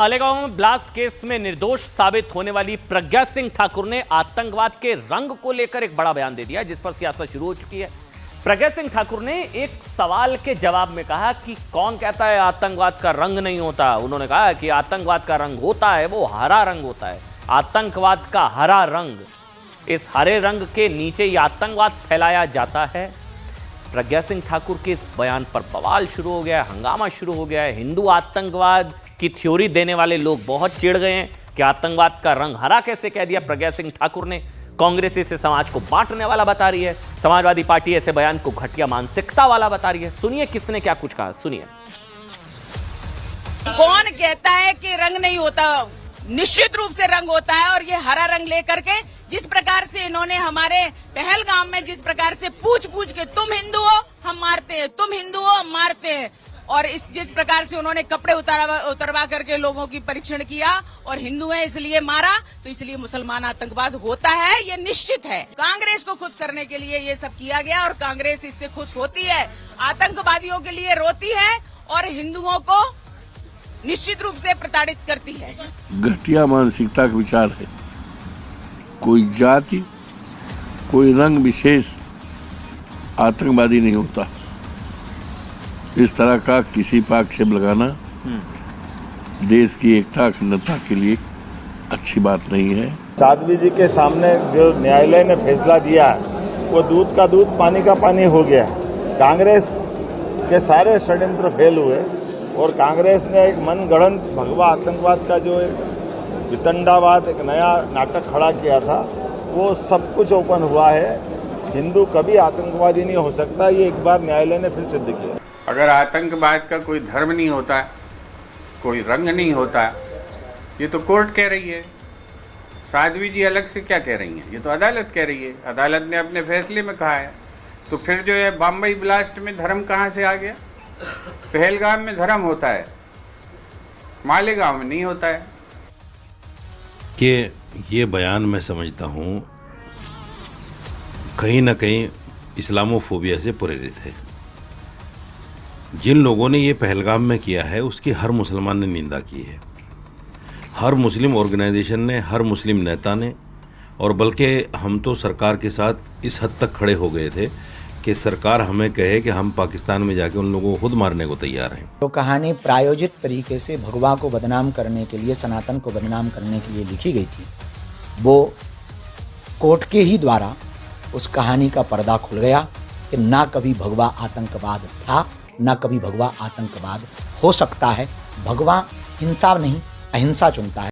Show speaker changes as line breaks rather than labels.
मालेगांव में blast case में निर्दोष साबित होने वाली प्रज्ञा सिंह ठाकुर ने आतंकवाद के रंग को लेकर एक बड़ा बयान दे दिया, जिस पर सियासत शुरू हो चुकी है। प्रज्ञा सिंह ठाकुर ने एक सवाल के जवाब में कहा कि कौन कहता है आतंकवाद का रंग नहीं होता। उन्होंने कहा कि आतंकवाद का रंग होता है, वो हरा रंग होता है। आतंकवाद का हरा रंग, इस हरे रंग के नीचे ही आतंकवाद फैलाया जाता है। प्रज्ञा सिंह ठाकुर के इस बयान पर बवाल शुरू हो गया है, हंगामा शुरू हो गया है। हिंदू आतंकवाद की थ्योरी देने वाले लोग बहुत चिढ़ गए हैं कि आतंकवाद का रंग हरा कैसे कह दिया प्रज्ञा सिंह ठाकुर ने। कांग्रेस इसे समाज को बांटने वाला बता रही है, समाजवादी पार्टी ऐसे बयान को घटिया मानसिकता वाला बता रही है। सुनिए किसने क्या कुछ कहा, सुनिए।
कौन कहता है कि रंग नहीं होता? निश्चित रूप से रंग होता है। और ये हरा रंग लेकर के जिस प्रकार से इन्होंने हमारे पहलगाम में जिस प्रकार से पूछ के तुम हिंदू हो हम मारते हैं, तुम हिंदू हो हम मारते हैं, और जिस प्रकार से उन्होंने कपड़े उतरवा करके लोगों की परीक्षण किया और हिंदू है इसलिए मारा, तो इसलिए मुसलमान आतंकवाद होता है, ये निश्चित है। कांग्रेस को खुश करने के लिए ये सब किया गया और कांग्रेस इससे खुश होती है, आतंकवादियों के लिए रोती है और हिंदुओं को निश्चित रूप से प्रताड़ित करती है।
घटिया मानसिकता का विचार है। कोई जाति, कोई रंग विशेष आतंकवादी नहीं होता। इस तरह का किसी पर आक्षेप लगाना देश की एकता अखंडता के लिए अच्छी बात नहीं है।
साध्वी जी के सामने जो न्यायालय ने फैसला दिया वो दूध का दूध पानी का पानी हो गया। कांग्रेस के सारे षड्यंत्र फेल हुए और कांग्रेस ने एक मनगढ़ंत भगवा आतंकवाद का जो एक वितंडावाद, एक नया नाटक खड़ा किया था, वो सब कुछ ओपन हुआ है। हिंदू कभी आतंकवादी नहीं हो सकता, ये एक बार न्यायालय ने फिर सिद्ध किया।
अगर आतंकवाद का कोई धर्म नहीं होता, कोई रंग नहीं होता, ये तो कोर्ट कह रही है। साध्वी जी अलग से क्या कह रही हैं? ये तो अदालत कह रही है। अदालत ने अपने फैसले में कहा है। तो फिर जो है बम्बई ब्लास्ट में धर्म कहाँ से आ गया? पहलगाम में धर्म होता है, मालेगांव में नहीं होता है।
कि ये बयान मैं समझता हूँ कहीं ना कहीं इस्लामोफोबिया से प्रेरित है। जिन लोगों ने ये पहलगाम में किया है उसकी हर मुसलमान ने निंदा की है, हर मुस्लिम ऑर्गेनाइजेशन ने, हर मुस्लिम नेता ने, और बल्कि हम तो सरकार के साथ इस हद तक खड़े हो गए थे कि सरकार हमें कहे कि हम पाकिस्तान में जाके उन लोगों को खुद मारने को तैयार हैं।
तो कहानी प्रायोजित तरीके से भगवा को बदनाम करने के लिए, सनातन को बदनाम करने के लिए लिखी गई थी, वो कोर्ट के ही द्वारा उस कहानी का पर्दा खुल गया कि ना कभी भगवा आतंकवाद था, ना कभी भगवा आतंकवाद हो सकता है। भगवा हिंसा नहीं, अहिंसा चुनता है।